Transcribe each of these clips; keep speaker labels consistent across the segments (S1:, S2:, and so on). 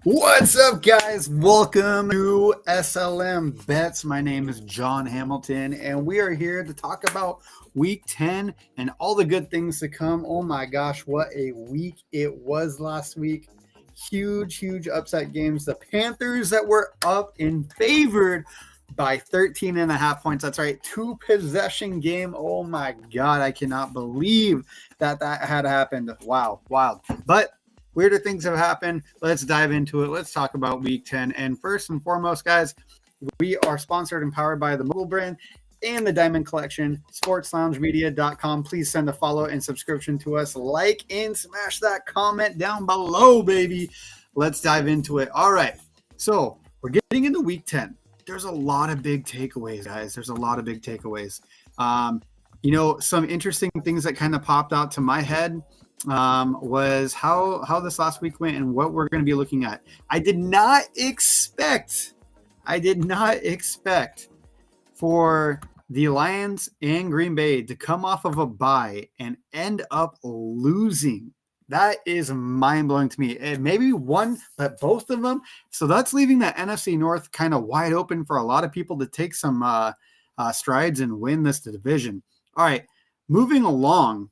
S1: What's up, guys? Welcome to SLM Bets. My name is John Hamilton, and we are here to talk about Week 10 and all the good things to come. Oh my gosh, what a week it was last week. Huge upset games. The Panthers that were up and favored by 13.5 points. That's right, 2-possession game. Oh my God, I cannot believe that had happened. Wow, wild. But weirder things have happened. Let's dive into it. Let's talk about Week 10. And first and foremost, guys, we are sponsored and powered by the Mobile Brand and the Diamond Collection, sportsloungemedia.com. Please send a follow and subscription to us. Like and smash that comment down below, baby. Let's dive into it. All right. So we're getting into Week 10. There's a lot of big takeaways, guys. There's a lot of big takeaways. Some interesting things that kind of popped out to my head was how this last week went and what we're going to be looking at. I did not expect for the Lions and Green Bay to come off of a bye and end up losing. That is mind-blowing to me. And maybe one, but both of them. So that's leaving the NFC North kind of wide open for a lot of people to take some strides and win this division. All right, moving along.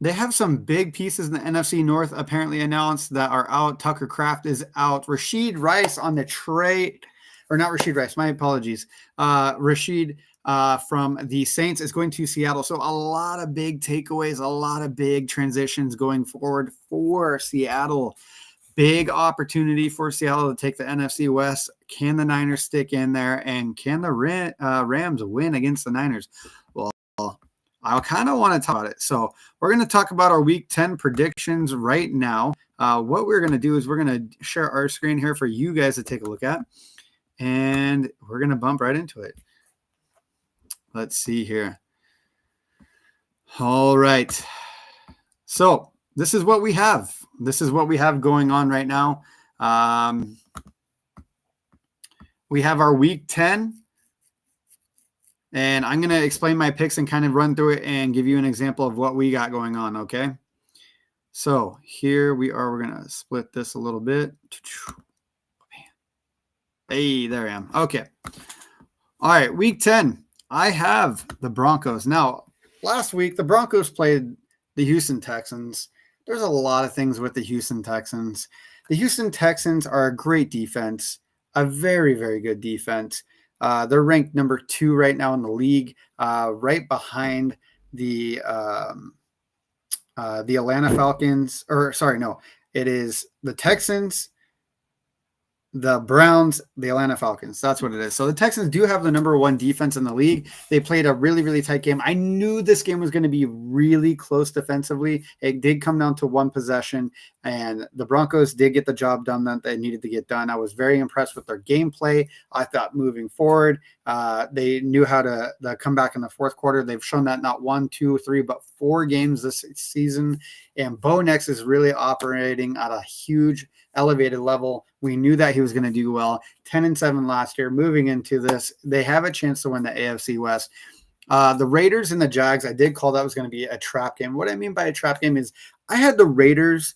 S1: They have some big pieces in the NFC North apparently announced that are out. Tucker Kraft is out. Rashid Rice on the trade, or not Rashid Rice, my apologies. Rashid from the Saints is going to Seattle. So a lot of big takeaways, a lot of big transitions going forward for Seattle. Big opportunity for Seattle to take the NFC West. Can the Niners stick in there? And can the Rams win against the Niners? Well, I kind of want to talk about it. So we're going to talk about our Week 10 predictions right now. What we're going to do is we're going to share our screen here for you guys to take a look at. And we're going to bump right into it. Let's see here. All right. So this is what we have. This is what we have going on right now. We have our Week 10. And I'm going to explain my picks and kind of run through it and give you an example of what we got going on, okay? So here we are. We're going to split this a little bit. Hey, there I am. Okay. All right, Week 10. I have the Broncos. Now, last week, the Broncos played the Houston Texans. There's a lot of things with the Houston Texans. The Houston Texans are a great defense, a very, very good defense. They're ranked number 2 right now in the league, right behind the Atlanta Falcons. It is the Texans, the Browns, the Atlanta Falcons. That's what it is. So the Texans do have the number 1 defense in the league. They played a really, really tight game. I knew this game was going to be really close defensively. It did come down to 1 possession, and the Broncos did get the job done that they needed to get done. I was very impressed with their gameplay. I thought moving forward, they knew how to come back in the fourth quarter. They've shown that not 1, 2, 3, but 4 games this season. And Bo Nix is really operating at a huge elevated level. We knew that he was going to do well. 10-7 last year. Moving into this, they have a chance to win the AFC West. The Raiders and the Jags, I did call that was going to be a trap game. What I mean by a trap game is I had the Raiders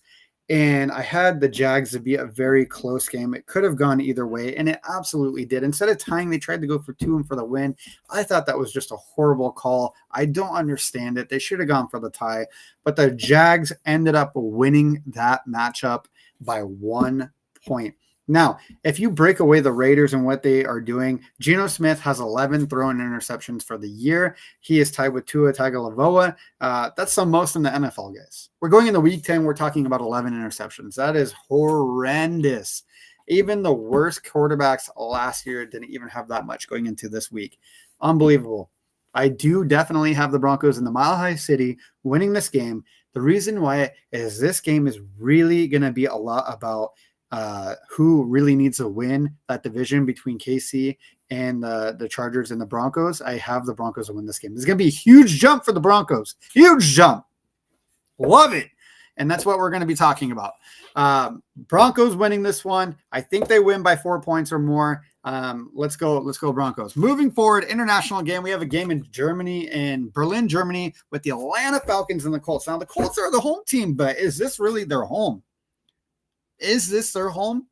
S1: and I had the Jags to be a very close game. It could have gone either way, and it absolutely did. Instead of tying, they tried to go for 2 and for the win. I thought that was just a horrible call. I don't understand it. They should have gone for the tie, but the Jags ended up winning that matchup by 1 point. Now, if you break away the Raiders and what they are doing, Geno Smith has 11 thrown interceptions for the year. He is tied with Tua Tagovailoa. That's the most in the NFL, guys. We're going into Week 10. We're talking about 11 interceptions. That is horrendous. Even the worst quarterbacks last year didn't even have that much going into this week. Unbelievable. I do definitely have the Broncos in the Mile High City winning this game. The reason why is this game is really going to be a lot about who really needs to win that division between KC and the Chargers and the Broncos. I have the Broncos to win this game. It's going to be a huge jump for the Broncos. Huge jump. Love it. And that's what we're going to be talking about. Broncos winning this one. I think they win by 4 points or more. Let's go Broncos. Moving forward, international game. We have a game in Germany, in Berlin, Germany, with the Atlanta Falcons and the Colts. Now, the Colts are the home team, but is this really their home? Is this their home?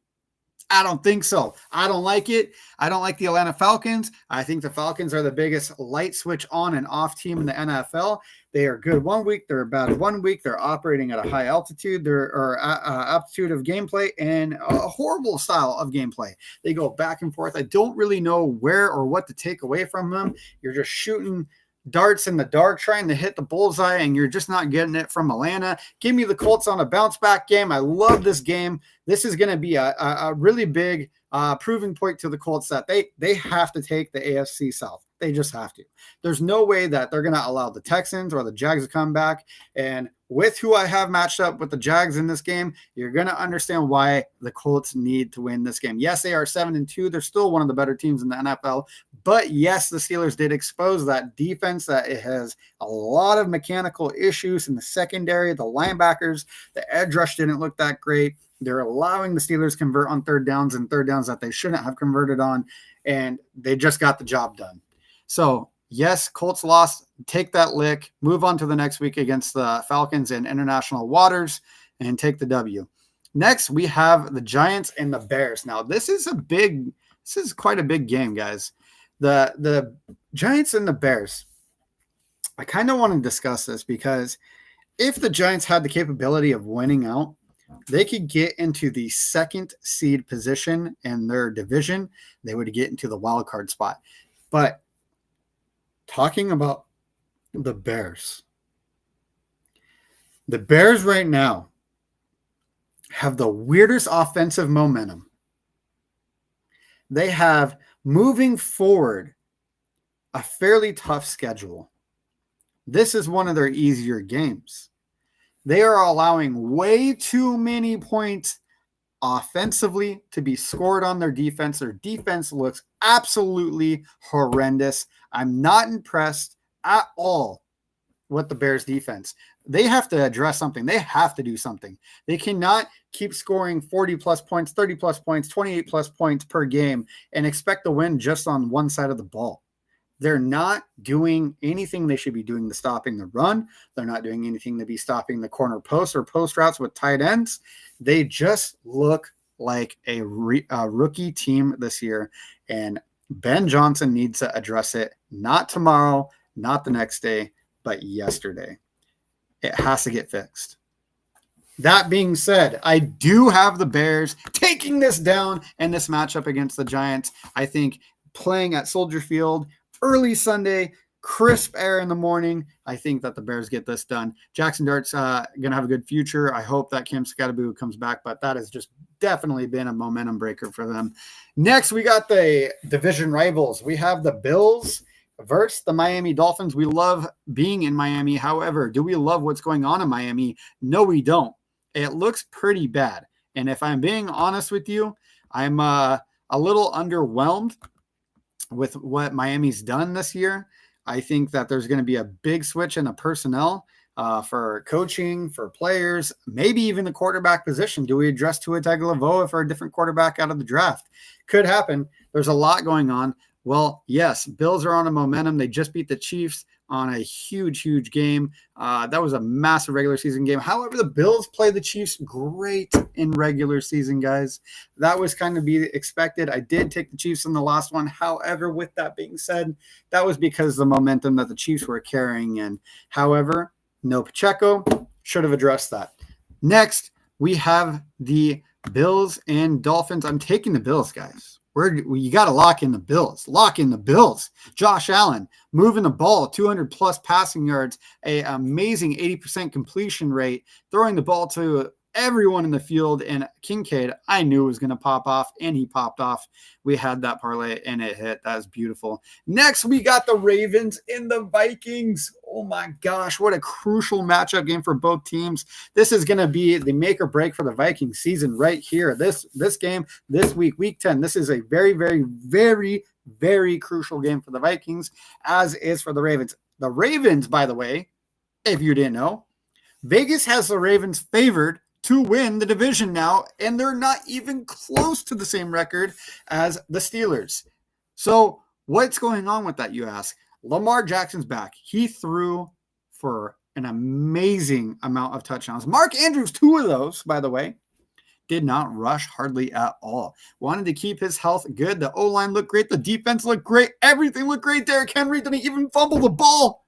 S1: I don't think so. I don't like it. I don't like the Atlanta Falcons. I think the Falcons are the biggest light switch on and off team in the NFL. They are good one week. They're bad one week. They're operating at a high altitude. They're aptitude of gameplay and a horrible style of gameplay. They go back and forth. I don't really know where or what to take away from them. You're just shooting darts in the dark trying to hit the bullseye, and you're just not getting it from Atlanta. Give me the Colts on a bounce back game. I love this game. This is going to be a really big proving point to the Colts that they have to take the AFC South. They just have to. There's no way that they're going to allow the Texans or the Jags to come back. And with who I have matched up with the Jags in this game, you're going to understand why the Colts need to win this game. Yes, they are 7-2. They're still one of the better teams in the NFL. But yes, the Steelers did expose that defense that it has a lot of mechanical issues in the secondary, the linebackers, the edge rush didn't look that great. They're allowing the Steelers convert on third downs that they shouldn't have converted on, and they just got the job done. So, yes, Colts lost. Take that lick. Move on to the next week against the Falcons in international waters and take the W. Next, we have the Giants and the Bears. Now, this is quite a big game, guys. The Giants and the Bears. I kind of want to discuss this because if the Giants had the capability of winning out, they could get into the second seed position in their division. They would get into the wild card spot. But talking about the Bears right now have the weirdest offensive momentum. They have, moving forward, a fairly tough schedule. This is one of their easier games. They are allowing way too many points offensively to be scored on their defense. Their defense looks absolutely horrendous. I'm not impressed at all with the Bears defense. They have to address something. They have to do something. They cannot keep scoring 40 plus points, 30 plus points, 28 plus points per game and expect to win just on one side of the ball. They're not doing anything they should be doing to stopping the run. They're not doing anything to be stopping the corner posts or post routes with tight ends. They just look like a rookie team this year, and Ben Johnson needs to address it, not tomorrow, not the next day, but yesterday. It has to get fixed. That being said, I do have the Bears taking this down in this matchup against the Giants. I think playing at Soldier Field early Sunday, crisp air in the morning, I think that the Bears get this done. Jackson Dart's going to have a good future. I hope that Cam Scatteraboo comes back, but that has just definitely been a momentum breaker for them. Next, we got the division rivals. We have the Bills versus the Miami Dolphins. We love being in Miami. However, do we love what's going on in Miami? No, we don't. It looks pretty bad. And if I'm being honest with you, I'm a little underwhelmed with what Miami's done this year. I think that there's going to be a big switch in the personnel for coaching, for players, maybe even the quarterback position. Do we address Tua Tagovailoa for a different quarterback out of the draft? Could happen. There's a lot going on. Well, yes, Bills are on a momentum. They just beat the Chiefs on a huge game. That was a massive regular season game. However, the Bills play the Chiefs great in regular season, guys. That was kind of be expected. I did take the Chiefs in the last one. However, with that being said, that was because the momentum that the Chiefs were carrying in. However, no Pacheco, should have addressed that. Next, we have the Bills and Dolphins. I'm taking the Bills, guys. You got to lock in the Bills. Lock in the Bills. Josh Allen moving the ball, 200 plus passing yards, a amazing 80% completion rate, throwing the ball to everyone in the field. And Kincaid, I knew was going to pop off, and he popped off. We had that parlay, and it hit. That was beautiful. Next, we got the Ravens and the Vikings. Oh my gosh, what a crucial matchup game for both teams. This is going to be the make or break for the Vikings season right here. This game, this week 10, this is a very crucial game for the Vikings, as is for the Ravens. The Ravens, by the way, if you didn't know, Vegas has the Ravens favored to win the division now, and they're not even close to the same record as the Steelers. So what's going on with that, you ask? Lamar Jackson's back. He threw for an amazing amount of touchdowns. Mark Andrews, 2 of those, by the way. did not rush hardly at all. Wanted to keep his health good. The O-line looked great. The defense looked great. Everything looked great. Derrick Henry didn't even fumble the ball.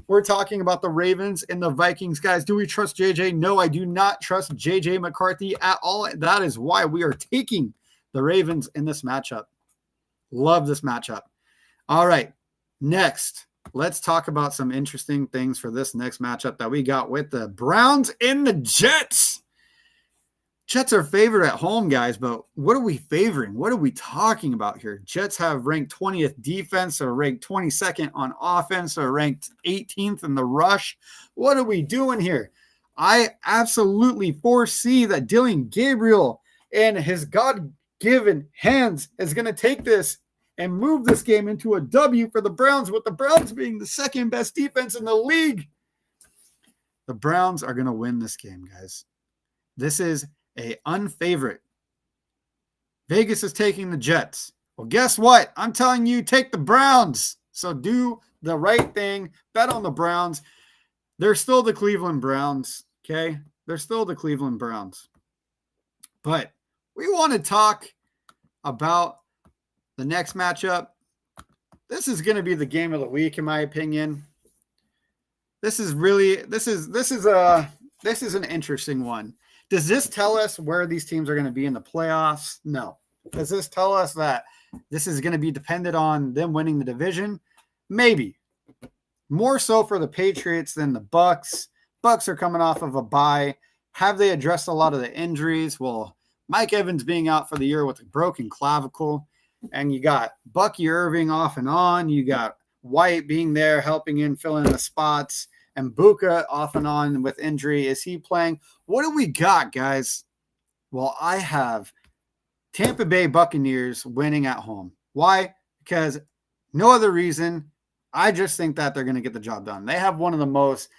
S1: We're talking about the Ravens and the Vikings, guys. Do we trust JJ? No, I do not trust JJ McCarthy at all. That is why we are taking the Ravens in this matchup. Love this matchup. All right, next, let's talk about some interesting things for this next matchup that we got with the Browns and the Jets. Jets are favored at home, guys, but what are we favoring? What are we talking about here? Jets have ranked 20th defense, or ranked 22nd on offense, or ranked 18th in the rush. What are we doing here? I absolutely foresee that Dylan Gabriel and his God-given hands is going to take this and move this game into a W for the Browns, with the Browns being the second best defense in the league. The Browns are going to win this game, guys. This is a unfavorite. Vegas is taking the Jets. Well, guess what? I'm telling you, take the Browns. So do the right thing. Bet on the Browns. They're still the Cleveland Browns, okay? They're still the Cleveland Browns. But we want to talk about the next matchup. This is going to be the game of the week, in my opinion. This is an interesting one. Does this tell us where these teams are going to be in the playoffs? No. Does this tell us that this is going to be dependent on them winning the division? Maybe. More so for the Patriots than the Bucks. Bucks are coming off of a bye. Have they addressed a lot of the injuries? Well, Mike Evans being out for the year with a broken clavicle. And you got Bucky Irving off and on. You got White being there, helping in, filling in the spots. And Buka off and on with injury. Is he playing? What do we got, guys? Well, I have Tampa Bay Buccaneers winning at home. Why? Because no other reason. I just think that they're going to get the job done. They have one of the most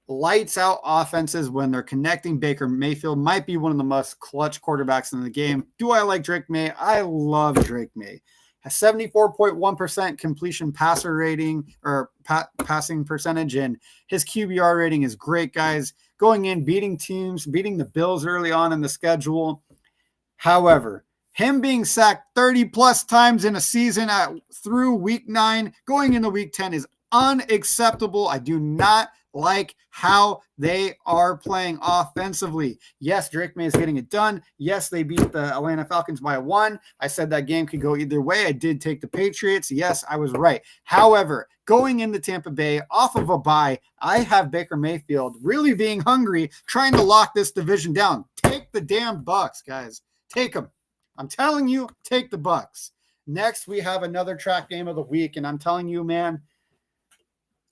S1: lights out offenses when they're connecting. Baker Mayfield might be one of the most clutch quarterbacks in the game. Do I like Drake May? I love Drake May. Has 74.1% completion passer rating, or passing percentage, and his QBR rating is great, guys. Going in, beating teams, beating the Bills early on in the schedule. However, him being sacked 30-plus times in a season through Week 9, going into Week 10 is unacceptable. I do not like how they are playing offensively. Yes, Drake May is getting it done. Yes, they beat the Atlanta Falcons by 1. I said that game could go either way. I did take the Patriots. Yes, I was right. However, going into Tampa Bay off of a bye, I have Baker Mayfield really being hungry, trying to lock this division down. Take the damn Bucks, guys. Take them. I'm telling you, take the Bucks. Next, we have another track game of the week, and I'm telling you, man,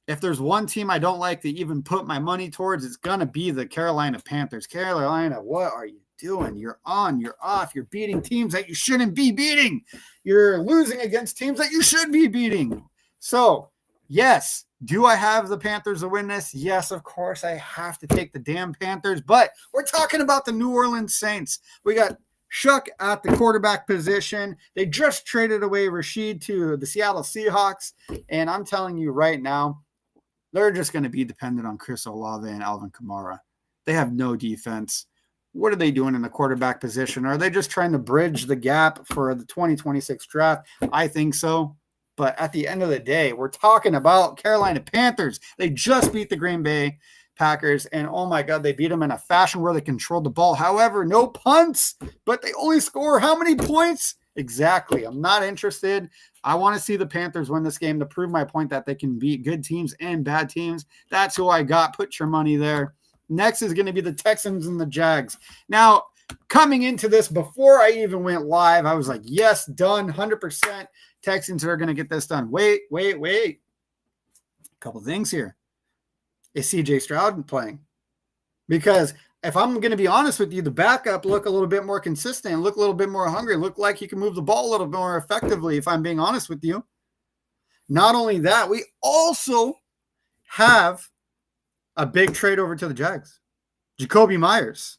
S1: if there's one team I don't like to even put my money towards, it's going to be the Carolina Panthers. Carolina, what are you doing? You're on, you're off. You're beating teams that you shouldn't be beating. You're losing against teams that you should be beating. So, yes, do I have the Panthers to win this? Yes, of course, I have to take the damn Panthers. But we're talking about the New Orleans Saints. We got Shuck at the quarterback position. They just traded away Rashid to the Seattle Seahawks. And I'm telling you right now, they're just going to be dependent on Chris Olave and Alvin Kamara. They have no defense. What are they doing in the quarterback position? Are they just trying to bridge the gap for the 2026 draft? I think so. But at the end of the day, we're talking about Carolina Panthers. They just beat the Green Bay Packers, and oh my God, they beat them in a fashion where they controlled the ball. However, no punts, but they only score how many points? Exactly. I'm not interested. I want to see the Panthers win this game to prove my point that they can beat good teams and bad teams. That's who I got. Put your money there. Next is going to be the Texans and the Jags. Now, coming into this, before I even went live, I was like, yes, done, 100%. Texans are going to get this done. Wait. A couple things here. Is CJ Stroud playing? Because if I'm going to be honest with you, the backup look a little bit more consistent, look a little bit more hungry, look like he can move the ball a little bit more effectively, if I'm being honest with you. Not only that, we also have a big trade over to the Jags. Jacoby Myers.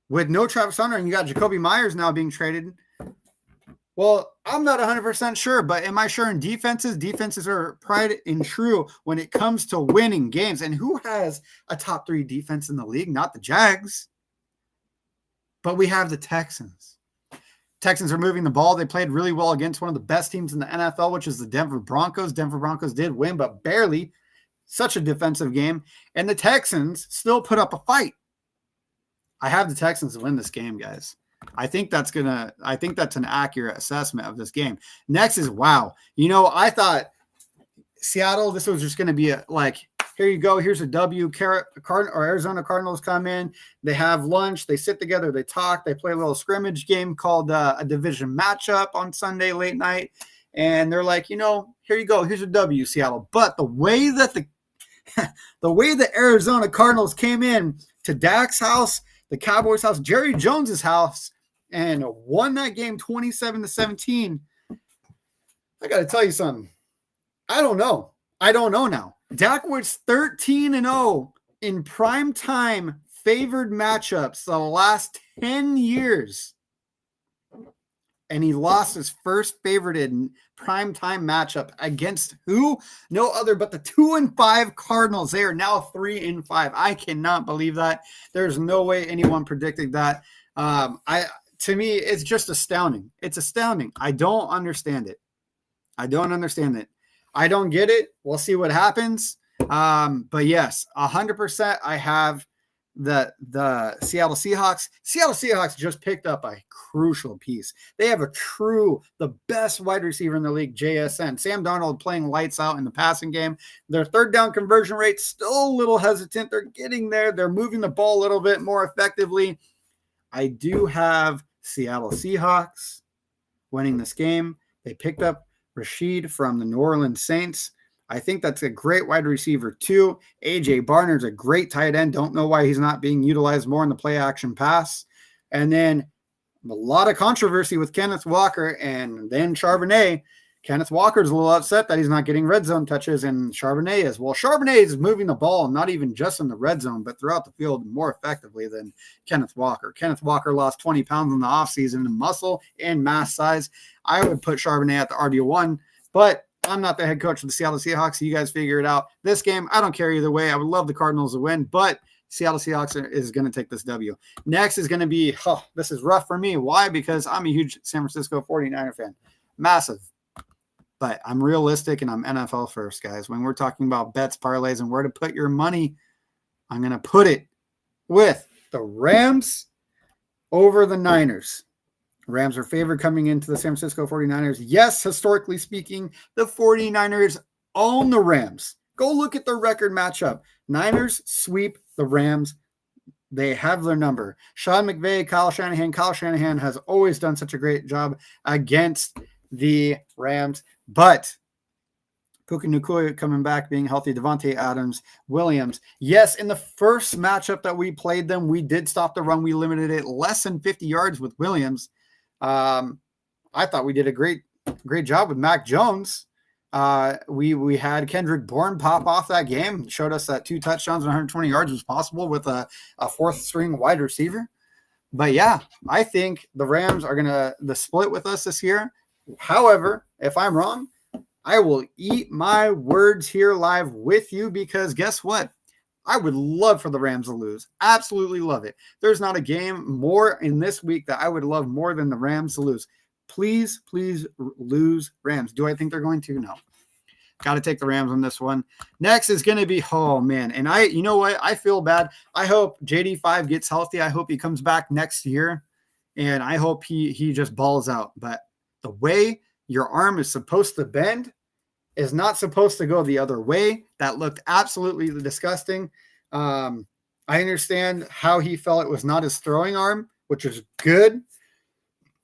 S1: With no Travis Hunter, and you got Jacoby Myers now being traded. Well, I'm not 100% sure, but am I sure in defenses? Defenses are tried and true when it comes to winning games. And who has a top 3 defense in the league? Not the Jags. But we have the Texans. Texans are moving the ball. They played really well against one of the best teams in the NFL, which is the Denver Broncos. Denver Broncos did win, but barely. Such a defensive game. And the Texans still put up a fight. I have the Texans to win this game, guys. I think that's an accurate assessment of this game. Next is, wow. I thought Seattle, this was just going to be here you go. Here's a W. Arizona Cardinals come in. They have lunch. They sit together. They talk. They play a little scrimmage game called a division matchup on Sunday late night. And they're like, here you go. Here's a W, Seattle. But the way that the Arizona Cardinals came in to Dak's house, the Cowboys' house, Jerry Jones's house, and won that game 27-17. I got to tell you something. I don't know now. Dak was 13-0 in primetime favored matchups the last 10 years. And he lost his first favorited primetime matchup against who? No other but the 2-5 Cardinals. They are now 3-5. I cannot believe that. There's no way anyone predicted that. To me, it's just astounding. It's astounding. I don't understand it. I don't get it. We'll see what happens. But yes, 100% I have the Seattle Seahawks. Seattle Seahawks just picked up a crucial piece. They have the best wide receiver in the league, JSN. Sam Darnold playing lights out in the passing game. Their third down conversion rate still a little hesitant. They're getting there. They're moving the ball a little bit more effectively. I do have Seattle Seahawks winning this game. They picked up Rashid from the New Orleans Saints. I think that's a great wide receiver too. A.J. Barner's a great tight end. Don't know why he's not being utilized more in the play action pass. And then a lot of controversy with Kenneth Walker and then Charbonnet. Kenneth Walker's a little upset that he's not getting red zone touches, and Charbonnet is. Well, Charbonnet is moving the ball, not even just in the red zone, but throughout the field more effectively than Kenneth Walker. Kenneth Walker lost 20 pounds in the offseason in muscle and mass size. I would put Charbonnet at the RB1, but I'm not the head coach of the Seattle Seahawks, so you guys figure it out. This game, I don't care either way. I would love the Cardinals to win, but Seattle Seahawks is going to take this W. Next is going to be, this is rough for me. Why? Because I'm a huge San Francisco 49er fan. Massive. But I'm realistic and I'm NFL first, guys. When we're talking about bets, parlays, and where to put your money, I'm going to put it with the Rams over the Niners. Rams are favored coming into the San Francisco 49ers. Yes, historically speaking, the 49ers own the Rams. Go look at their record matchup. Niners sweep the Rams. They have their number. Sean McVay, Kyle Shanahan. Kyle Shanahan has always done such a great job against the Rams. But Puka Nacua coming back, being healthy, Devontae Adams, Williams. Yes, in the first matchup that we played them, we did stop the run. We limited it less than 50 yards with Williams. I thought we did a great job with Mac Jones. We had Kendrick Bourne pop off that game, showed us that 2 touchdowns and 120 yards was possible with a fourth string wide receiver. But yeah, I think the Rams are going to the split with us this year. However, if I'm wrong, I will eat my words here live with you, because guess what? I would love for the Rams to lose. Absolutely love it. There's not a game more in this week that I would love more than the Rams to lose. Please lose, Rams. Do I think they're going to? No. Got to take the Rams on this one. Next is going to be, oh man. And you know what? I feel bad. I hope JD5 gets healthy. I hope he comes back next year. And I hope he just balls out. But the way your arm is supposed to bend is not supposed to go the other way. That looked absolutely disgusting. I understand how he felt it was not his throwing arm, which is good.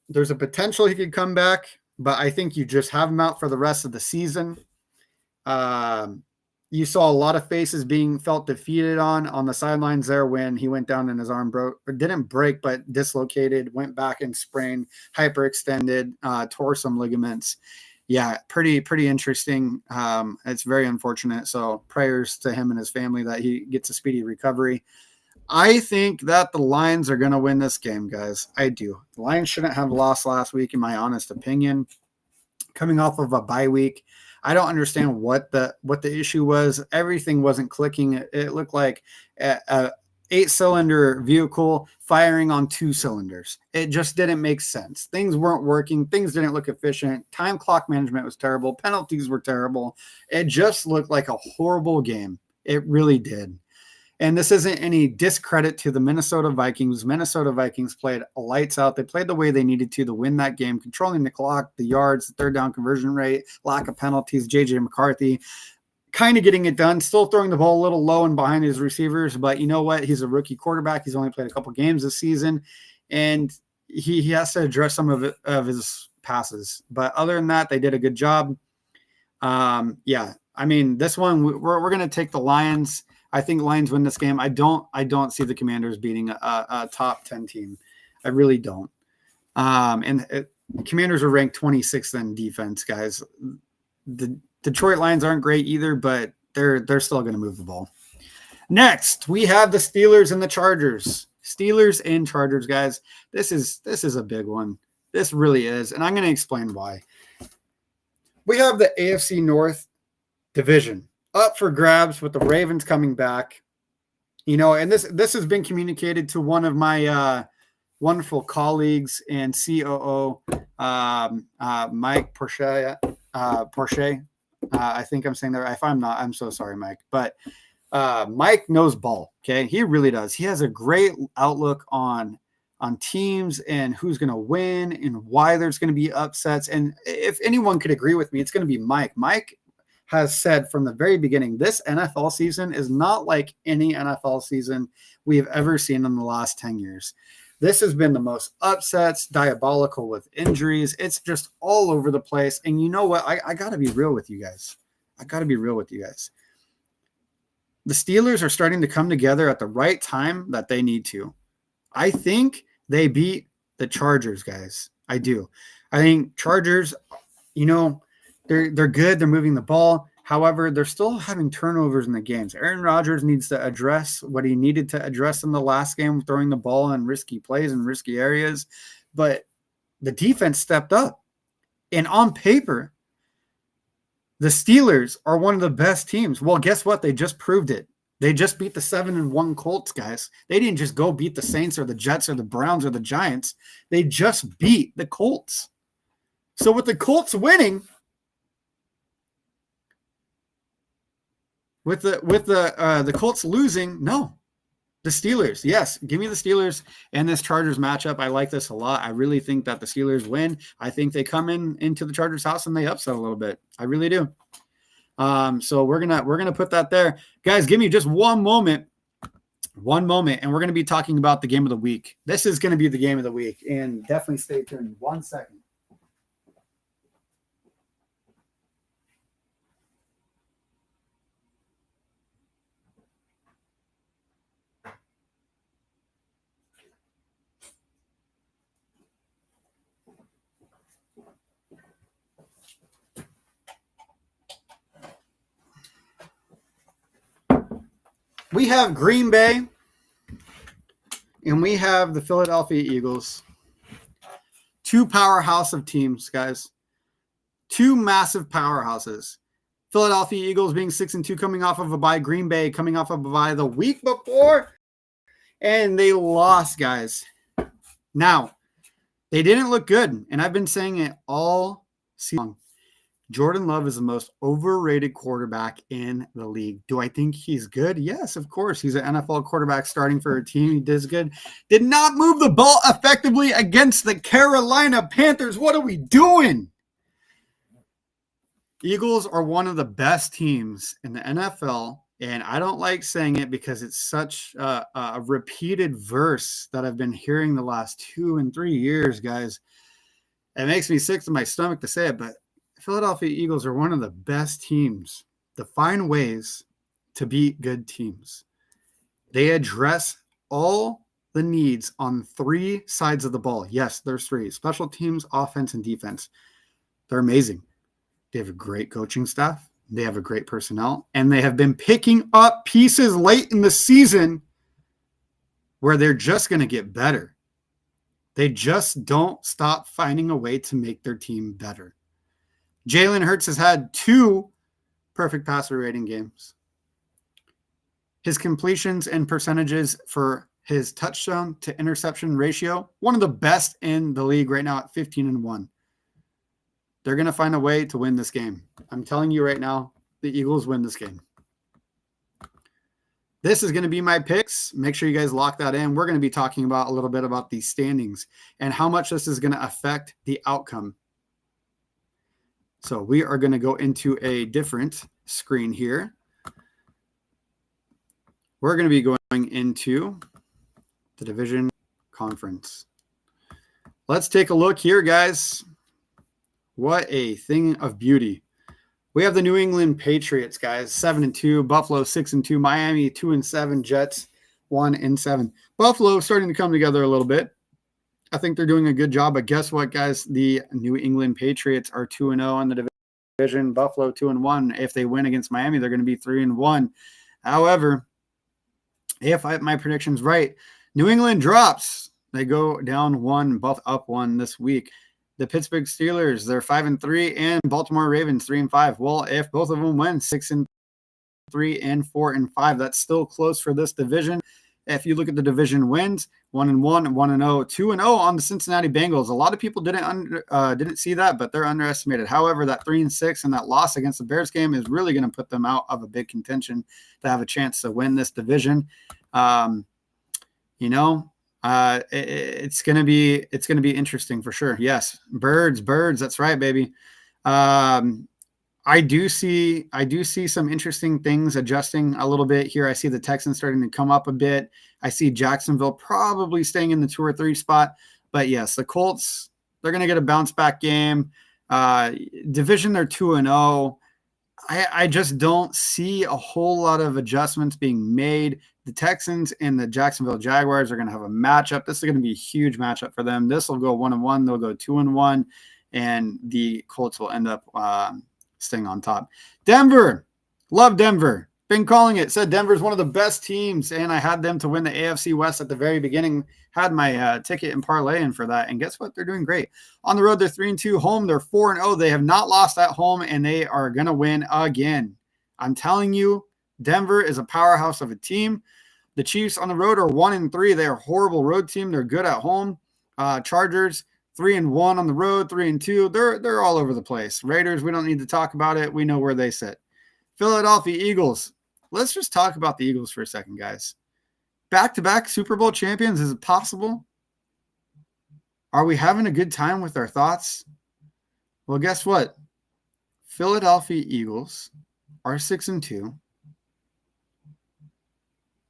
S1: There's a potential he could come back, but I think you just have him out for the rest of the season. You saw a lot of faces being felt defeated on the sidelines there when he went down and his arm broke, or didn't break, but dislocated, went back and sprained, hyperextended, tore some ligaments. Yeah, pretty interesting. It's very unfortunate. So prayers to him and his family that he gets a speedy recovery. I think that the Lions are going to win this game, guys. I do. The Lions shouldn't have lost last week, in my honest opinion. Coming off of a bye week, I don't understand what the issue was. Everything wasn't clicking. It looked like 8-cylinder vehicle firing on 2 cylinders. It just didn't make sense. Things weren't working. Things didn't look efficient. Time clock management was terrible. Penalties were terrible. It just looked like a horrible game. It really did. And this isn't any discredit to the Minnesota Vikings. Minnesota Vikings played lights out. They played the way they needed to win that game, controlling the clock, the yards, the third down conversion rate, lack of penalties, J.J. McCarthy kind of getting it done, still throwing the ball a little low and behind his receivers. But you know what? He's a rookie quarterback. He's only played a couple games this season, and he has to address some of his passes. But other than that, they did a good job. Yeah, I mean, this one we're going to take the Lions. I think Lions win this game. I don't see the Commanders beating a top 10 team. I really don't. The Commanders are ranked 26th in defense, guys. The Detroit Lions aren't great either, but they're still going to move the ball. Next, we have the Steelers and the Chargers. Steelers and Chargers, guys. This is a big one. This really is, and I'm going to explain why. We have the AFC North division up for grabs with the Ravens coming back. You know, and this has been communicated to one of my wonderful colleagues and COO, Mike Porsche. I think I'm saying that right. If I'm not, I'm so sorry, Mike. But Mike knows ball. Okay, he really does. He has a great outlook on teams and who's going to win and why there's going to be upsets. And if anyone could agree with me, it's going to be Mike. Mike has said from the very beginning, this NFL season is not like any NFL season we've ever seen in the last 10 years. This has been the most upsets, diabolical with injuries. It's just all over the place. And you know what? I got to be real with you guys. The Steelers are starting to come together at the right time that they need to. I think they beat the Chargers, guys. I do. I think Chargers, you know, they're good. They're moving the ball. However, they're still having turnovers in the games. Aaron Rodgers needs to address what he needed to address in the last game, throwing the ball in risky plays and risky areas. But the defense stepped up. And on paper, the Steelers are one of the best teams. Well, guess what? They just proved it. They just beat the 7-1 Colts, guys. They didn't just go beat the Saints or the Jets or the Browns or the Giants. They just beat the Colts. So with the Colts winning, with the Colts losing, no. The Steelers, yes. Give me the Steelers and this Chargers matchup. I like this a lot. I really think that the Steelers win. I think they come into the Chargers house and they upset a little bit. I really do. So we're gonna put that there. Guys, give me just one moment, and we're gonna be talking about the game of the week. This is gonna be the game of the week, and definitely stay tuned. 1 second. We have Green Bay and we have the Philadelphia Eagles. Two powerhouse of teams, guys. Two massive powerhouses. Philadelphia Eagles being 6-2, coming off of a bye. Green Bay coming off of a bye the week before. And they lost, guys. Now, they didn't look good. And I've been saying it all season long. Jordan Love is the most overrated quarterback in the league. Do I think he's good? Yes, of course. He's an NFL quarterback starting for a team. He does good. Did not move the ball effectively against the Carolina Panthers. What are we doing? Eagles are one of the best teams in the NFL, and I don't like saying it because it's such a repeated verse that I've been hearing the last 2 and 3 years, guys. It makes me sick to my stomach to say it, but Philadelphia Eagles are one of the best teams to find ways to beat good teams. They address all the needs on 3 sides of the ball. Yes, there's 3. Special teams, offense, and defense. They're amazing. They have a great coaching staff. They have a great personnel. And they have been picking up pieces late in the season where they're just going to get better. They just don't stop finding a way to make their team better. Jalen Hurts has had 2 perfect passer rating games. His completions and percentages for his touchdown to interception ratio, one of the best in the league right now at 15-1. They're going to find a way to win this game. I'm telling you right now, the Eagles win this game. This is going to be my picks. Make sure you guys lock that in. We're going to be talking about a little bit about these standings and how much this is going to affect the outcome. So we are going to go into a different screen here. We're going to be going into the division conference. Let's take a look here, guys. What a thing of beauty. We have the New England Patriots, guys, 7-2, Buffalo 6-2, Miami 2-7, Jets 1-7. Buffalo starting to come together a little bit. I think they're doing a good job, but guess what, guys? The New England Patriots are 2-0 in the division. Buffalo 2-1. If they win against Miami, they're going to be 3-1. However, if my prediction's right, New England drops. They go down 1, both up 1 this week. The Pittsburgh Steelers, they're 5-3, and Baltimore Ravens 3-5. Well, if both of them win 6-3 and 4-5, that's still close for this division. If you look at the division wins, 1-1, 1-0, 2-0 on the Cincinnati Bengals. A lot of people didn't see that, but they're underestimated. However, that 3-6 and that loss against the Bears game is really going to put them out of a big contention to have a chance to win this division. It's gonna be interesting for sure. Yes, birds. That's right, baby. I do see some interesting things adjusting a little bit here. I see the Texans starting to come up a bit. I see Jacksonville probably staying in the 2 or 3 spot. But yes, the Colts, they're gonna get a bounce back game. Division, they're 2-0. I just don't see a whole lot of adjustments being made. The Texans and the Jacksonville Jaguars are going to have a matchup. This is going to be a huge matchup for them. This will go 1-1. They'll go 2-1, and the Colts will end up staying on top. Denver, love Denver. Been calling it. Said Denver's one of the best teams, and I had them to win the AFC West at the very beginning. Had my ticket and parlay in for that, and guess what? They're doing great. On the road, they're 3-2. Home, they're 4-0. They have not lost at home, and they are going to win again. I'm telling you, Denver is a powerhouse of a team. The Chiefs on the road are 1-3. They're a horrible road team. They're good at home. Chargers 3-1 on the road, 3-2. They're all over the place. Raiders, we don't need to talk about it. We know where they sit. Philadelphia Eagles. Let's just talk about the Eagles for a second, guys. Back-to-back Super Bowl champions, is it possible? Are we having a good time with our thoughts? Well, guess what? Philadelphia Eagles are 6-2.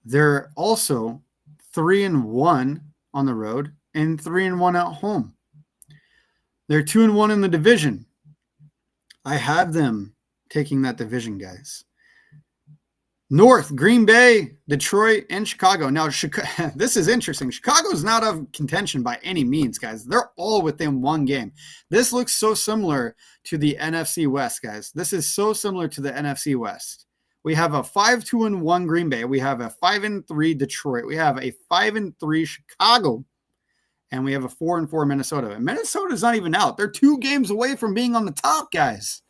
S1: They're also 3-1 on the road and 3-1 at home. They're 2-1 in the division. I have them taking that division, guys. North, Green Bay, Detroit, and Chicago. Now, this is interesting. Chicago's not of contention by any means, guys. They're all within one game. This looks so similar to the NFC West, guys. This is so similar to the NFC West. We have a 5-2-1 Green Bay. We have a 5-3 Detroit. We have a 5-3 Chicago. And we have a 4-4 Minnesota. And Minnesota's not even out. They're 2 games away from being on the top, guys.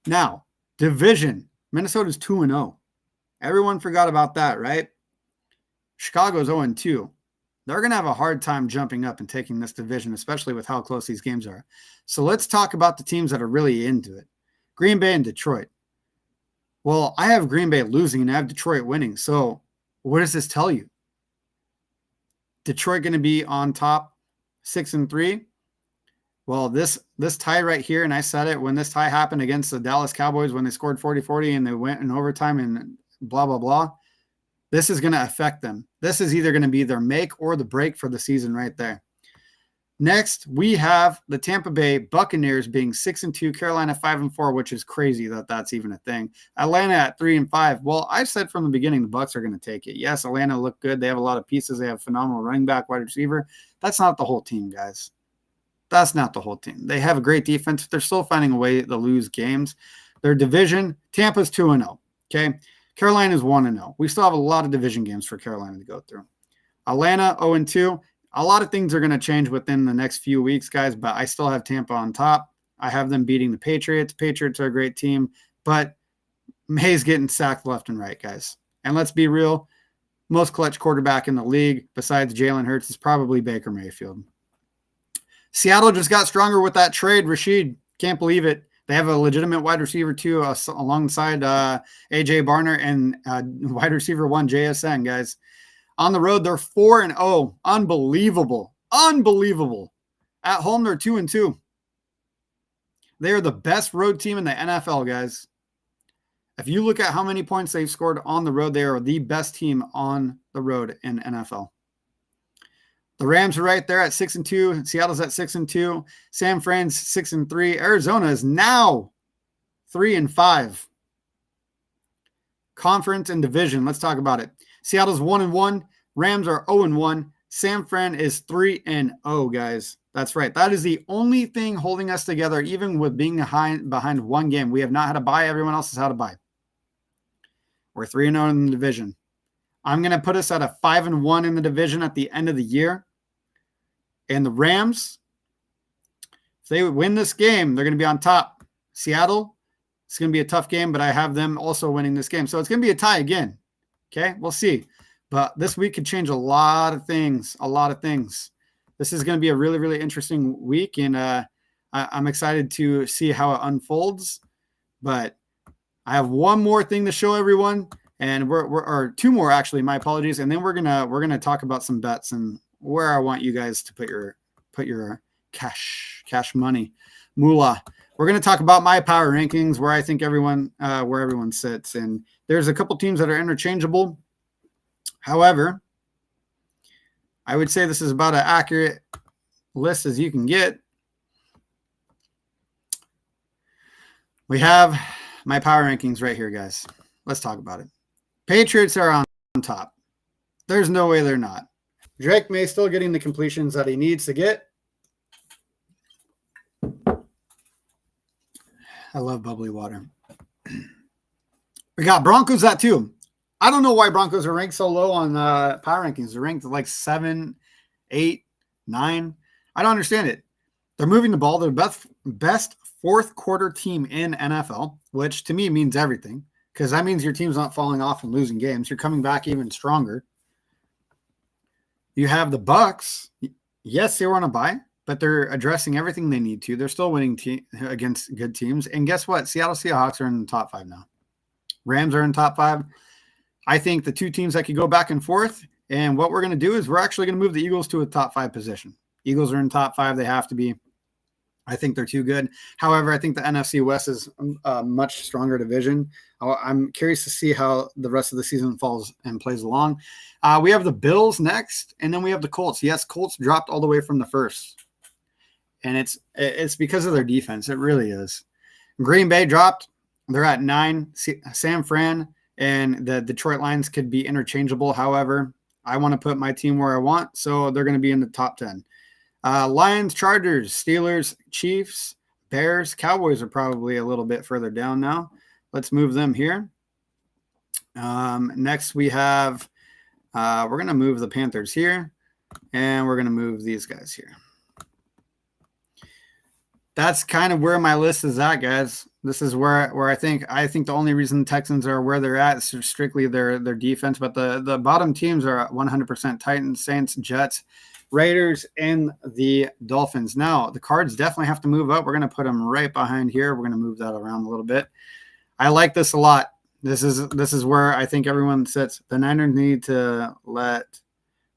S1: Now, division. Minnesota's 2-0. Everyone forgot about that, right? Chicago's 0-2. They're going to have a hard time jumping up and taking this division, especially with how close these games are. So let's talk about the teams that are really into it. Green Bay and Detroit. Well, I have Green Bay losing and I have Detroit winning. So what does this tell you? Detroit going to be on top 6-3. Well, this tie right here, and I said it when this tie happened against the Dallas Cowboys when they scored 40-40 and they went in overtime and blah, blah, blah. This is going to affect them. This is either going to be their make or the break for the season right there. Next, we have the Tampa Bay Buccaneers being 6-2, Carolina 5-4, which is crazy that that's even a thing. Atlanta at 3-5. Well, I said from the beginning the Bucs are going to take it. Yes, Atlanta looked good. They have a lot of pieces. They have phenomenal running back, wide receiver. That's not the whole team, guys. That's not the whole team. They have a great defense, but they're still finding a way to lose games. Their division, Tampa's 2-0. Okay. Carolina's 1-0. We still have a lot of division games for Carolina to go through. Atlanta 0-2. A lot of things are going to change within the next few weeks, guys, but I still have Tampa on top. I have them beating the Patriots. Patriots are a great team, but May's getting sacked left and right, guys. And let's be real, most clutch quarterback in the league besides Jalen Hurts is probably Baker Mayfield. Seattle just got stronger with that trade. Rashid, can't believe it. They have a legitimate wide receiver too, alongside AJ Barner and wide receiver 1 JSN, guys. On the road, they're 4-0. Unbelievable. Unbelievable. At home, they're 2-2. They are the best road team in the NFL, guys. If you look at how many points they've scored on the road, they are the best team on the road in NFL. The Rams are right there at 6-2. Seattle's at 6-2. San Fran's 6-3. Arizona is now 3-5. Conference and division. Let's talk about it. Seattle's 1-1. Rams are 0-1. San Fran is 3-0, guys. That's right. That is the only thing holding us together, even with being behind one game. We have not had a bye. Everyone else has had a bye. We're 3-0 in the division. I'm going to put us at a 5-1 in the division at the end of the year. And the Rams, if they win this game, they're going to be on top. Seattle, it's going to be a tough game, but I have them also winning this game. So it's going to be a tie again. Okay, we'll see. But this week could change a lot of things, This is going to be a really, really interesting week, and I'm excited to see how it unfolds. But I have one more thing to show everyone, and or two more actually. My apologies, and then we're gonna talk about some bets and where I want you guys to put your cash money, moolah. We're gonna talk about my power rankings, where I think where everyone sits, and there's a couple teams that are interchangeable. However, I would say this is about an accurate list as you can get. We have my power rankings right here, guys. Let's talk about it. Patriots are on top. There's no way they're not. Drake May still getting the completions that he needs to get. I love bubbly water. We got Broncos at 2. I don't know why Broncos are ranked so low on power rankings. They're ranked like 7, 8, 9. I don't understand it. They're moving the ball. They're the best fourth quarter team in NFL, which to me means everything, because that means your team's not falling off and losing games. You're coming back even stronger. You have the Bucks. Yes, they were on a bye, but they're addressing everything they need to. They're still winning against good teams. And guess what? Seattle Seahawks are in the top 5 now. Rams are in top 5. I think the two teams that could go back and forth. And what we're going to do is we're actually going to move the Eagles to a top 5 position. Eagles are in top 5. They have to be. I think they're too good. However, I think the NFC West is a much stronger division. I'm curious to see how the rest of the season falls and plays along. We have the Bills next, and then we have the Colts. Yes, Colts dropped all the way from the first. And it's because of their defense. It really is. Green Bay dropped. They're at 9. San Fran and the Detroit Lions could be interchangeable. However, I want to put my team where I want, so they're going to be in the top 10. Lions, Chargers, Steelers, Chiefs, Bears, Cowboys are probably a little bit further down now. Let's move them here. Next we have, we're going to move the Panthers here, and we're going to move these guys here. That's kind of where my list is at, guys. This is where I think the only reason the Texans are where they're at is strictly their defense, but the bottom teams are 100% Titans, Saints, Jets, Raiders, and the Dolphins. Now, the Cards definitely have to move up. We're going to put them right behind here. We're going to move that around a little bit. I like this a lot. This is where I think everyone sits. The Niners need to let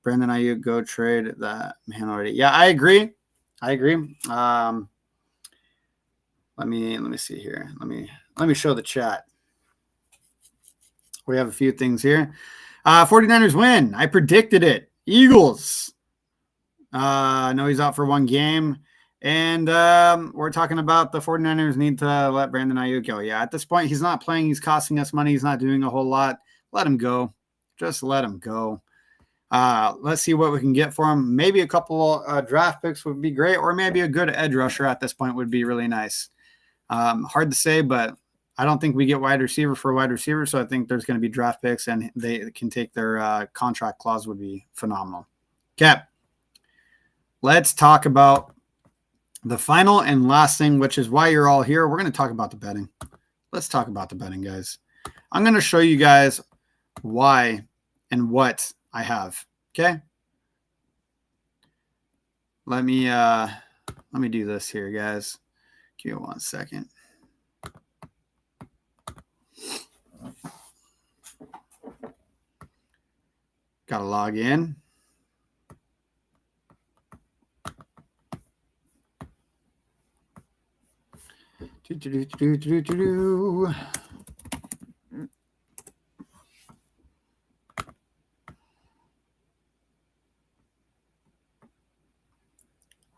S1: Brandon Ayuk go trade that man already. Yeah, I agree. Let me see here. Let me show the chat. We have a few things here. 49ers win. I predicted it. Eagles. No, he's out for one game. And we're talking about the 49ers need to let Brandon Ayuk go. Yeah, at this point, he's not playing. He's costing us money. He's not doing a whole lot. Let him go. Just let him go. Let's see what we can get for him. Maybe a couple draft picks would be great, or maybe a good edge rusher at this point would be really nice. Hard to say, but I don't think we get wide receiver for wide receiver, so I think there's going to be draft picks, and they can take their contract clause would be phenomenal. Okay. Let's talk about the final and last thing, which is why you're all here. We're going to talk about the betting. Let's talk about the betting, guys. I'm going to show you guys why and what I have. Okay. Let me do this here, guys. Give me 1 second. Got to log in.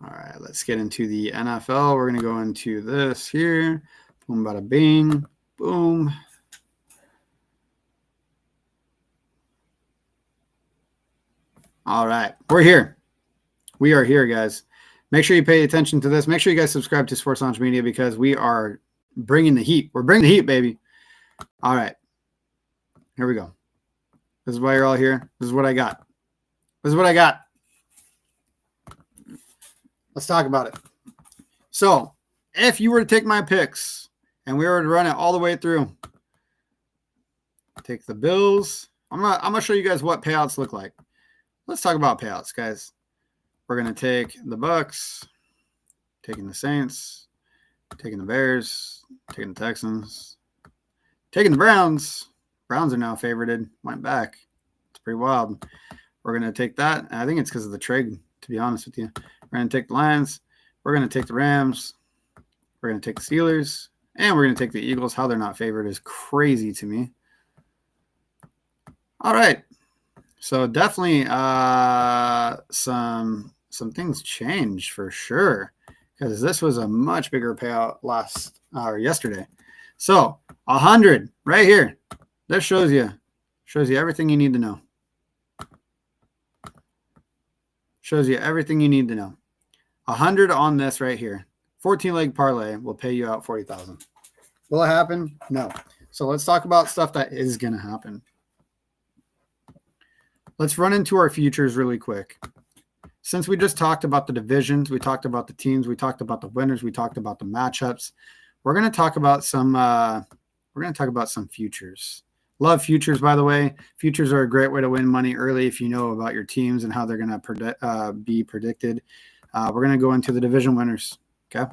S1: All right, let's get into the NFL. We're going to go into this here. Boom, bada bing, boom. All right, we're here. We are here, guys. Make sure you pay attention to this. Make sure you guys subscribe to Sports Launch Media because we are bringing the heat. We're bringing the heat, baby. All right, here we go. This is why you're all here. This is what I got. This is what I got. Let's talk about it. So, if you were to take my picks and we were to run it all the way through, take the Bills. I'm gonna show you guys what payouts look like. Let's talk about payouts, guys. We're gonna take the Bucks, taking the Saints, taking the Bears, taking the Texans, taking the Browns. Browns are now favorited. Went back. It's pretty wild. We're gonna take that. I think it's because of the trade, to be honest with you. We're going to take the Lions. We're going to take the Rams. We're going to take the Steelers. And we're going to take the Eagles. How they're not favored is crazy to me. All right. So definitely some things changed for sure because this was a much bigger payout yesterday. So 100 right here. This shows you everything you need to know. Shows you everything you need to know. 100 on this right here. 14-leg parlay will pay you out $40,000. Will it happen? No. So let's talk about stuff that is going to happen. Let's run into our futures really quick. Since we just talked about the divisions, we talked about the teams, we talked about the winners, we talked about the matchups. We're going to talk about some futures. Love futures, by the way. Futures are a great way to win money early if you know about your teams and how they're going to be predicted. We're going to go into the division winners, okay?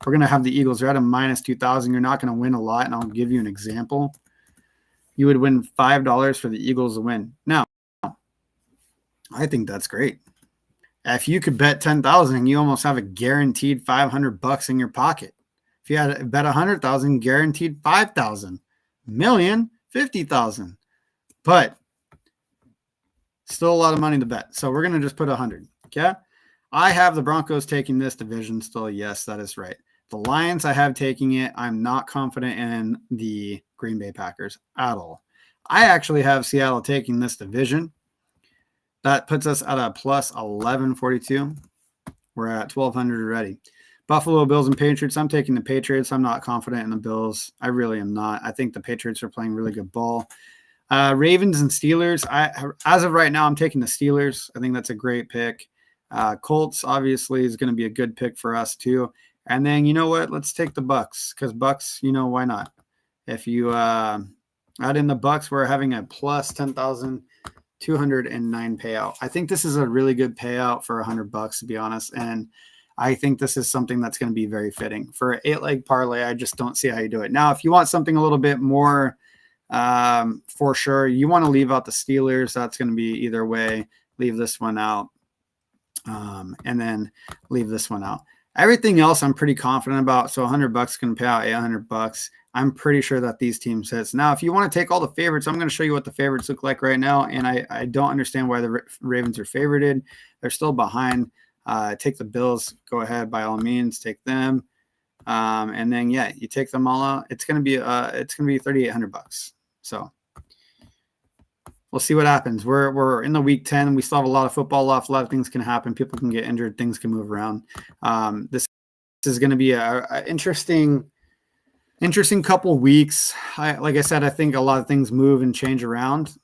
S1: We're going to have the Eagles. They're at a minus 2,000. You're not going to win a lot, and I'll give you an example. You would win $5 for the Eagles to win. Now, I think that's great. If you could bet 10,000, you almost have a guaranteed $500 in your pocket. If you had bet 100,000, guaranteed 5,000. Million, 50,000. But still a lot of money to bet. So we're going to just put 100, okay? I have the Broncos taking this division still. Yes, that is right. The Lions, I have taking it. I'm not confident in the Green Bay Packers at all. I actually have Seattle taking this division. That puts us at a plus 1142. We're at 1,200 already. Buffalo Bills and Patriots. I'm taking the Patriots. I'm not confident in the Bills. I really am not. I think the Patriots are playing really good ball. Ravens and Steelers. As of right now, I'm taking the Steelers. I think that's a great pick. Colts obviously is going to be a good pick for us too. And then you know what? Let's take the Bucks because Bucks, why not? If you add in the Bucks, we're having a plus 10,209 payout. I think this is a really good payout for $100, to be honest. And I think this is something that's going to be very fitting for an 8-leg parlay. I just don't see how you do it. Now, if you want something a little bit more, for sure, you want to leave out the Steelers. That's going to be either way. Leave this one out. And then leave this one out. Everything else I'm pretty confident about. So $100 can pay out $800. I'm pretty sure that these teams hits. Now, if you want to take all the favorites, I'm going to show you what the favorites look like right now. And I don't understand why the Ravens are favorited. They're still behind. Take the Bills. Go ahead, by all means, take them. And then you take them all out. It's going to be $3,800. So we'll see what happens. We're in the week 10. We still have a lot of football left. A lot of things can happen. People can get injured. Things can move around. This is going to be a interesting couple weeks. Like I said, I think a lot of things move and change around,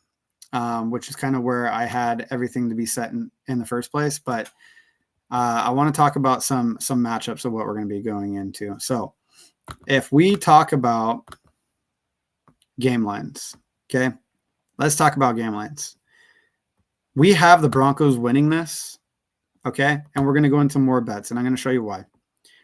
S1: which is kind of where I had everything to be set in the first place. But I want to talk about some matchups of what we're going to be going into. So if we talk about game lines. Okay, let's talk about game lines. We have the Broncos winning this. Okay, and we're going to go into more bets, and I'm going to show you why.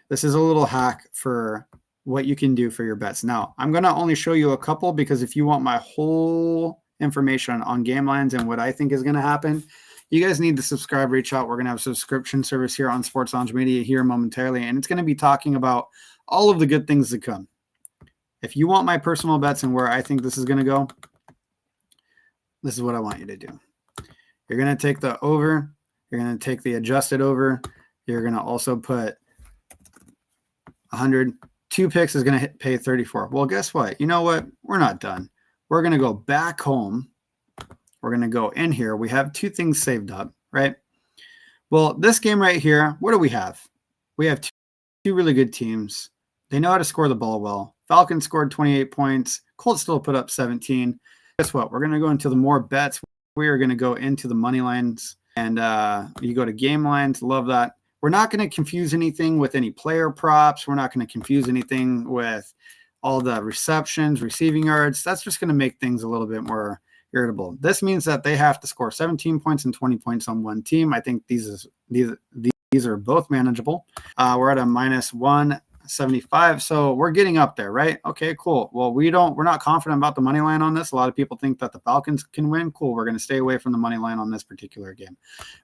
S1: This is a little hack for what you can do for your bets. Now, I'm going to only show you a couple because if you want my whole information on game lines and what I think is going to happen, you guys need to subscribe, reach out. We're going to have a subscription service here on Sports Lounge Media here momentarily, and it's going to be talking about all of the good things to come. If you want my personal bets and where I think this is going to go, this is what I want you to do. You're going to take the over. You're going to take the adjusted over. You're going to also put 100. 2 picks is going to pay 34. Well, guess what? You know what? We're not done. We're going to go back home. We're going to go in here. We have 2 things saved up, right? Well, this game right here, what do we have? We have two really good teams. They know how to score the ball well. Falcons scored 28 points. Colts still put up 17. Guess what? We're going to go into the more bets. We are going to go into the money lines. And you go to game lines. Love that. We're not going to confuse anything with any player props. We're not going to confuse anything with all the receptions, receiving yards. That's just going to make things a little bit more irritable. This means that they have to score 17 points and 20 points on one team. I think these are both manageable. We're at a minus 175, so we're getting up there, right? Okay, cool. Well, we're not confident about the money line on this. A lot of people think that the Falcons can win. Cool. We're going to stay away from the money line on this particular game.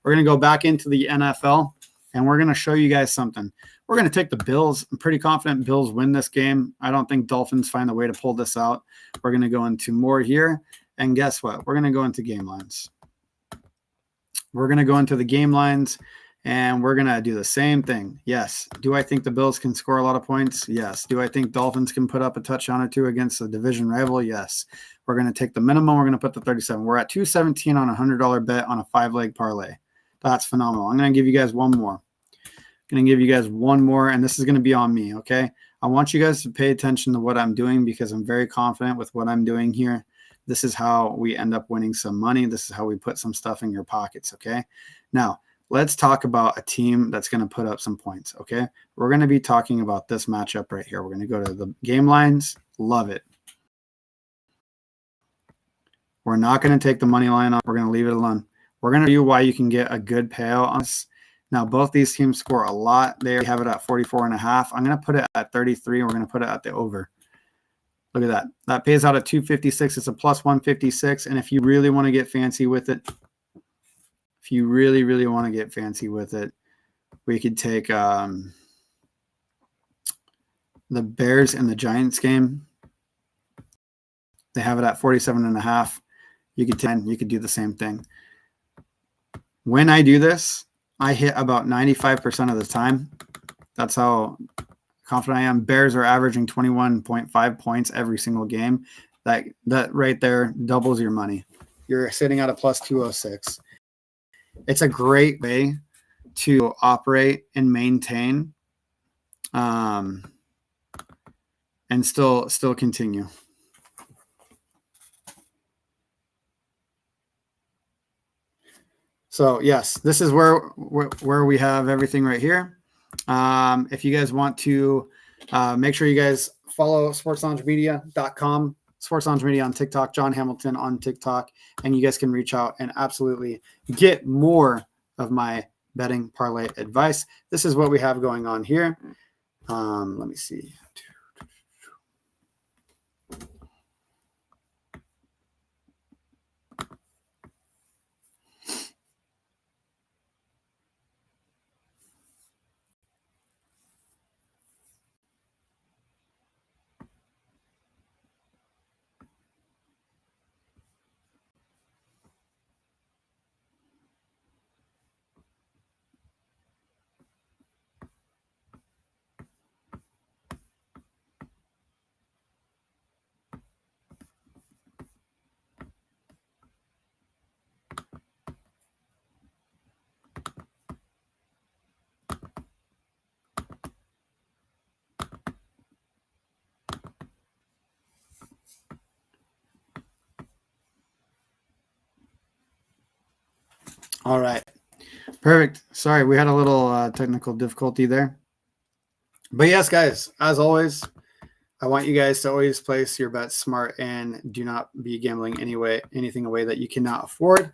S1: We're going to go back into the NFL. And we're going to show you guys something. We're going to take the Bills. I'm pretty confident Bills win this game. I don't think Dolphins find a way to pull this out. We're going to go into more here. And guess what? We're going to go into game lines. We're going to go into the game lines, and we're going to do the same thing. Yes. Do I think the Bills can score a lot of points? Yes. Do I think Dolphins can put up a touchdown or 2 against a division rival? Yes. We're going to take the minimum. We're going to put the 37. We're at $217 on a $100 bet on a 5-leg parlay. That's phenomenal. I'm going to give you guys one more. And this is going to be on me, okay? I want you guys to pay attention to what I'm doing because I'm very confident with what I'm doing here. This is how we end up winning some money. This is how we put some stuff in your pockets, okay? Now, let's talk about a team that's going to put up some points, okay? We're going to be talking about this matchup right here. We're going to go to the game lines. Love it. We're not going to take the money line off. We're going to leave it alone. We're going to show you why you can get a good payout on this. Now, both these teams score a lot. They have it at 44.5. I'm going to put it at 33. And we're going to put it at the over. Look at that. That pays out at 256. It's a plus 156. And if you really want to get fancy with it, we could take the Bears and the Giants game. They have it at 47.5. You could do the same thing. When I do this, I hit about 95% of the time. That's how confident I am. Bears are averaging 21.5 points every single game. That right there doubles your money. You're sitting at a plus 206. It's a great way to operate and maintain and still continue. So yes, this is where we have everything right here. If you guys want to make sure you guys follow sportsloungemedia.com, Sports Lounge Media on TikTok, John Hamilton on TikTok, and you guys can reach out and absolutely get more of my betting parlay advice. This is what we have going on here. Let me see. All right. Perfect. Sorry, we had a little technical difficulty there. But yes, guys, as always, I want you guys to always place your bets smart and do not be gambling anything away that you cannot afford.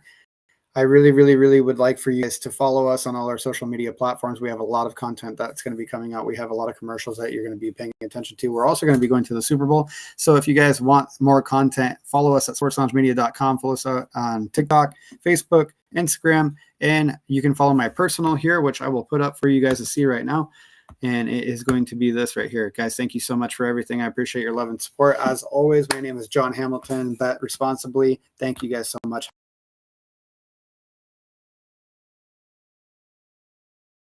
S1: I really, really, really would like for you guys to follow us on all our social media platforms. We have a lot of content that's going to be coming out. We have a lot of commercials that you're going to be paying attention to. We're also going to be going to the Super Bowl. So if you guys want more content, follow us at sportsloungemedia.com. Follow us on TikTok, Facebook, Instagram, and you can follow my personal here, which I will put up for you guys to see right now. And it is going to be this right here. Guys, thank you so much for everything. I appreciate your love and support. As always, my name is John Hamilton. Bet responsibly. Thank you guys so much.